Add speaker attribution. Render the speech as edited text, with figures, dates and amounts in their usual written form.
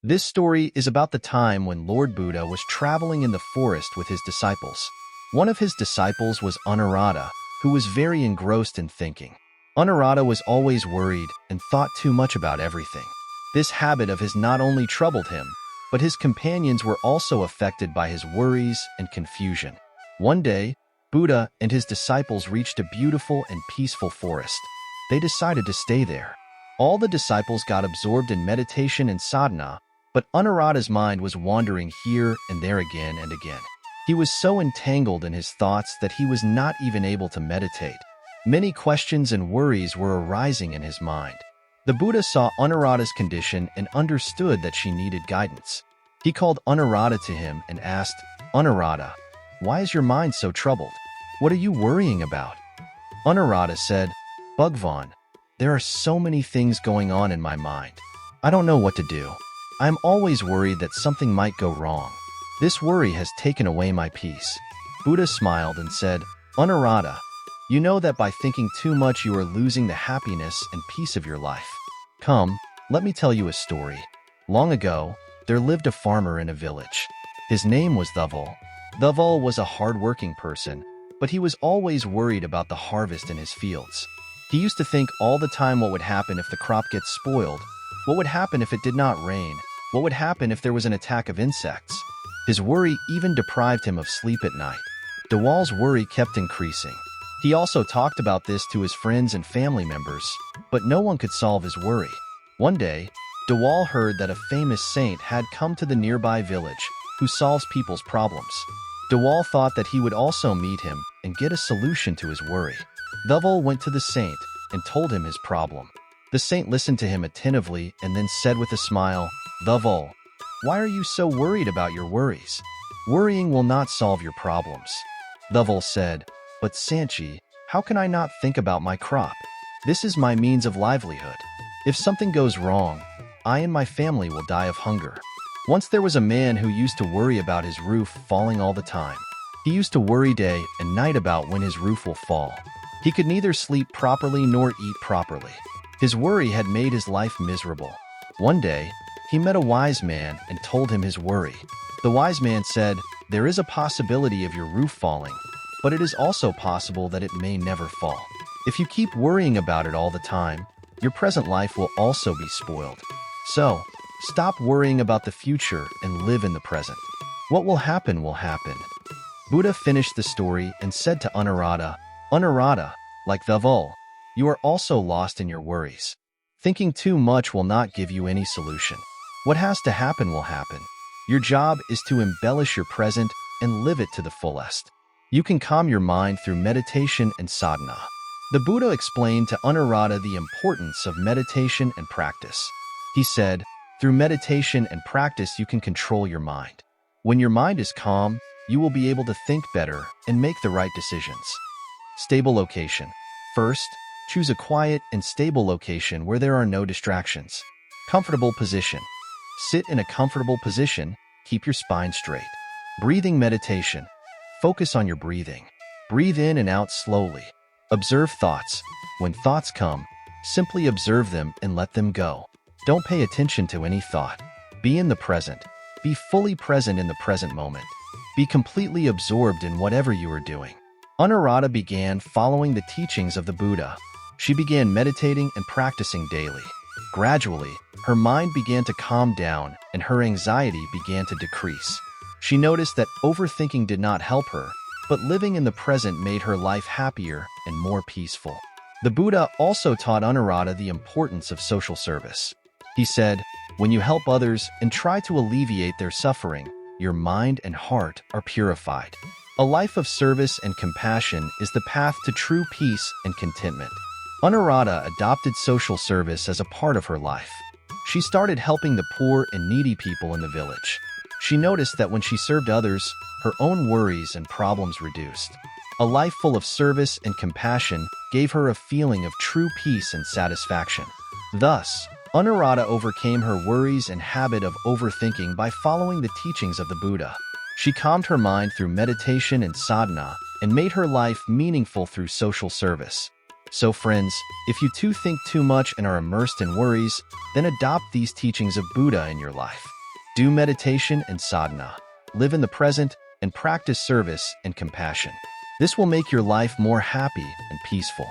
Speaker 1: This story is about the time when Lord Buddha was traveling in the forest with his disciples. One of his disciples was Anurata, who was very engrossed in thinking. Anurata was always worried and thought too much about everything. This habit of his not only troubled him, but his companions were also affected by his worries and confusion. One day, Buddha and his disciples reached a beautiful and peaceful forest. They decided to stay there. All the disciples got absorbed in meditation and sadhana, but Anurata's mind was wandering here and there again and again. He was so entangled in his thoughts that he was not even able to meditate. Many questions and worries were arising in his mind. The Buddha saw Anurata's condition and understood that she needed guidance. He called Anurata to him and asked, "Anurata, why is your mind so troubled? What are you worrying about?" Anurata said, "Bhagwan, there are so many things going on in my mind. I don't know what to do. I'm always worried that something might go wrong. This worry has taken away my peace." Buddha smiled and said, "Anurata, you know that by thinking too much you are losing the happiness and peace of your life. Come, let me tell you a story. Long ago, there lived a farmer in a village. His name was Dhaval. Dhaval was a hard-working person, but he was always worried about the harvest in his fields. He used to think all the time what would happen if the crop gets spoiled, what would happen if it did not rain, what would happen if there was an attack of insects. His worry even deprived him of sleep at night. Dhaval's worry kept increasing. He also talked about this to his friends and family members, but no one could solve his worry. One day, Dhaval heard that a famous saint had come to the nearby village who solves people's problems. Dhaval thought that he would also meet him and get a solution to his worry. Dhaval went to the saint and told him his problem. The saint listened to him attentively and then said with a smile, "Dhaval, why are you so worried about your worries? Worrying will not solve your problems." Dhaval said, "But Sanchi, how can I not think about my crop? This is my means of livelihood. If something goes wrong, I and my family will die of hunger." Once there was a man who used to worry about his roof falling all the time. He used to worry day and night about when his roof will fall. He could neither sleep properly nor eat properly. His worry had made his life miserable. One day, he met a wise man and told him his worry. The wise man said, "There is a possibility of your roof falling, but it is also possible that it may never fall. If you keep worrying about it all the time, your present life will also be spoiled. So, stop worrying about the future and live in the present. What will happen will happen." Buddha finished the story and said to Anurata, "Anurata, like Dhaval, you are also lost in your worries. Thinking too much will not give you any solution. What has to happen will happen. Your job is to embellish your present and live it to the fullest. You can calm your mind through meditation and sadhana." The Buddha explained to Anurata the importance of meditation and practice. He said, "Through meditation and practice you can control your mind. When your mind is calm, you will be able to think better and make the right decisions." Stable location. First, choose a quiet and stable location where there are no distractions. Comfortable position. Sit in a comfortable position, keep your spine straight. Breathing meditation. Focus on your breathing. Breathe in and out slowly. Observe thoughts. When thoughts come, simply observe them and let them go. Don't pay attention to any thought. Be in the present. Be fully present in the present moment. Be completely absorbed in whatever you are doing. Anurata began following the teachings of the Buddha. She began meditating and practicing daily. Gradually, her mind began to calm down and her anxiety began to decrease. She noticed that overthinking did not help her, but living in the present made her life happier and more peaceful. The Buddha also taught Anurata the importance of social service. He said, "When you help others and try to alleviate their suffering, your mind and heart are purified." A life of service and compassion is the path to true peace and contentment. Anurata adopted social service as a part of her life. She started helping the poor and needy people in the village. She noticed that when she served others, her own worries and problems reduced. A life full of service and compassion gave her a feeling of true peace and satisfaction. Thus, Anurata overcame her worries and habit of overthinking by following the teachings of the Buddha. She calmed her mind through meditation and sadhana and made her life meaningful through social service. So friends, if you too think too much and are immersed in worries, then adopt these teachings of Buddha in your life. Do meditation and sadhana. Live in the present and practice service and compassion. This will make your life more happy and peaceful.